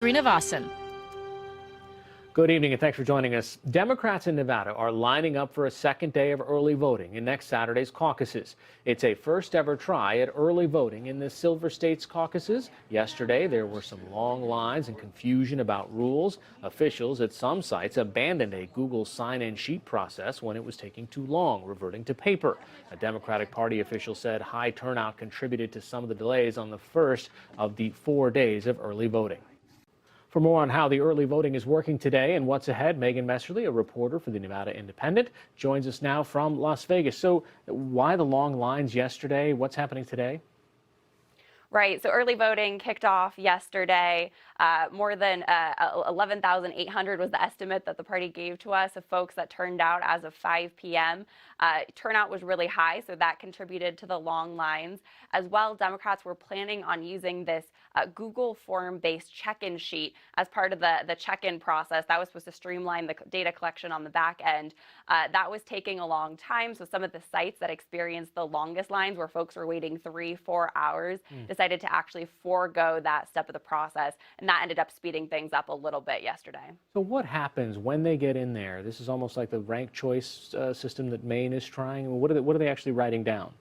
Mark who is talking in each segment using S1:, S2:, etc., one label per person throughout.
S1: Srinivasan.
S2: Good evening and thanks for joining us. Democrats in Nevada are lining up for a second day of early voting in next Saturday's caucuses. It's a first ever try at early voting in the Silver States caucuses. Yesterday, there were some long lines and confusion about rules. Officials at some sites abandoned a Google sign-in sheet process when it was taking too long, reverting to paper. A Democratic Party official said high turnout contributed to some of the delays on the first of the 4 days of early voting. For more on how the early voting is working today and what's ahead, Megan Messerly, a reporter for the Nevada Independent, joins us now from Las Vegas. So why the long lines yesterday? What's happening today?
S3: Right. So early voting kicked off yesterday. More than 11,800 was the estimate that the party gave to us of folks that turned out as of 5 p.m. Turnout was really high, so that contributed to the long lines. As well, Democrats were planning on using this Google form-based check-in sheet as part of the check-in process. That was supposed to streamline the data collection on the back end. That was taking a long time, so some of the sites that experienced the longest lines where folks were waiting 3-4 hours decided to actually forego that step of the process, and that ended up speeding things up a little bit yesterday.
S2: So what happens when they get in there? This is almost like the ranked choice system that Maine is trying. What are they actually writing down?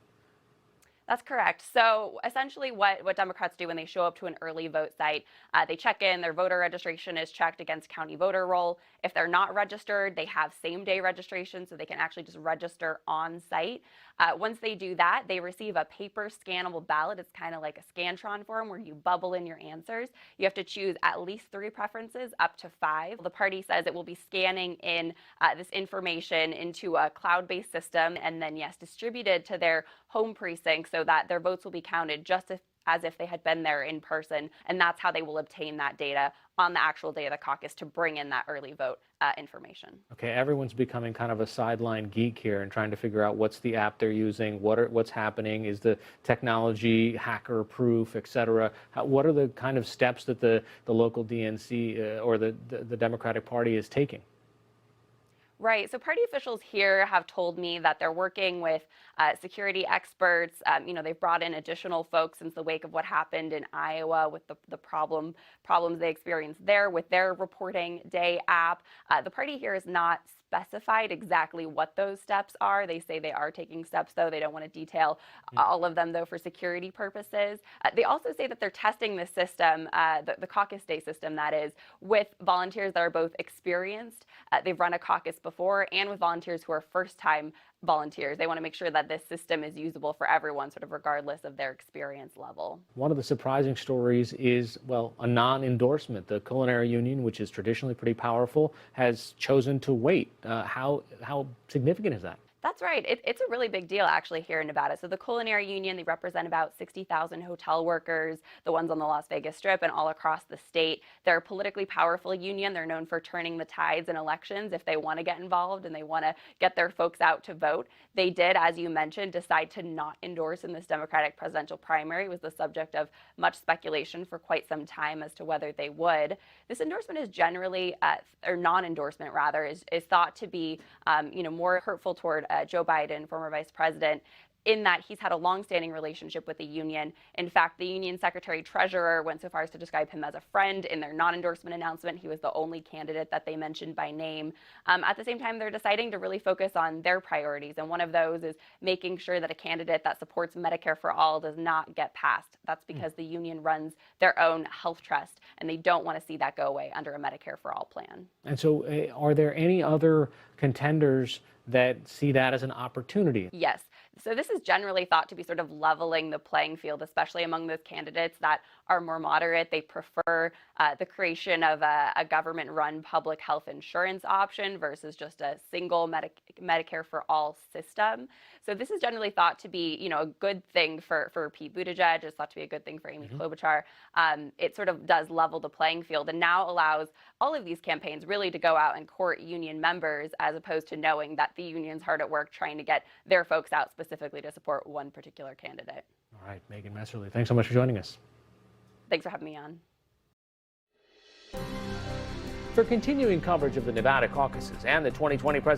S3: That's correct. So essentially what Democrats do when they show up to an early vote site, they check in, their voter registration is checked against county voter roll. If they're not registered, they have same-day registration, so they can actually just register on site. Once they do that, they receive a paper scannable ballot. It's kind of like a Scantron form where you bubble in your answers. You have to choose at least 3 preferences, up to 5. The party says it will be scanning in this information into a cloud-based system and then, yes, distributed to their home precincts so that their votes will be counted just as if they had been there in person. And that's how they will obtain that data on the actual day of the caucus to bring in that early vote information.
S2: Okay, everyone's becoming kind of a sideline geek here and trying to figure out what's the app they're using, what's happening, is the technology hacker-proof, et cetera. What are the kind of steps that the local DNC or the Democratic Party is taking?
S3: Right. So party officials here have told me that they're working with security experts. They've brought in additional folks since the wake of what happened in Iowa with the problems they experienced there with their reporting day app. The party here is not specified exactly what those steps are. They say they are taking steps, though. They don't want to detail all of them, though, for security purposes. They also say that they're testing this system, the caucus day system, that is, with volunteers that are both experienced. They've run a caucus before, and with volunteers who are first-time volunteers. They want to make sure that this system is usable for everyone, sort of regardless of their experience level.
S2: One of the surprising stories is, well, a non-endorsement. The Culinary Union, which is traditionally pretty powerful, has chosen to wait. How significant is that?
S3: That's right. It's a really big deal, actually, here in Nevada. So the Culinary Union, they represent about 60,000 hotel workers, the ones on the Las Vegas Strip and all across the state. They're a politically powerful union. They're known for turning the tides in elections if they want to get involved and they want to get their folks out to vote. They did, as you mentioned, decide to not endorse in this Democratic presidential primary. It was the subject of much speculation for quite some time as to whether they would. This endorsement is generally, or non-endorsement rather, is thought to be, more hurtful toward Joe Biden, former vice president, in that he's had a long-standing relationship with the union. In fact, the union secretary-treasurer went so far as to describe him as a friend in their non-endorsement announcement. He was the only candidate that they mentioned by name. At the same time, they're deciding to really focus on their priorities, and one of those is making sure that a candidate that supports Medicare for all does not get passed. That's because the union runs their own health trust, and they don't want to see that go away under a Medicare for all plan.
S2: And so are there any other contenders that see that as an opportunity?
S3: Yes. So this is generally thought to be sort of leveling the playing field, especially among those candidates that are more moderate. They prefer the creation of a government-run public health insurance option versus just a single Medicare for all system. So this is generally thought to be, a good thing for Pete Buttigieg. It's thought to be a good thing for Amy Klobuchar. It sort of does level the playing field and now allows all of these campaigns really to go out and court union members as opposed to knowing that the union's hard at work trying to get their folks out specifically to support one particular candidate.
S2: All right, Megan Messerly, thanks so much for joining us.
S3: Thanks for having me on.
S2: For continuing coverage of the Nevada caucuses and the 2020 presidential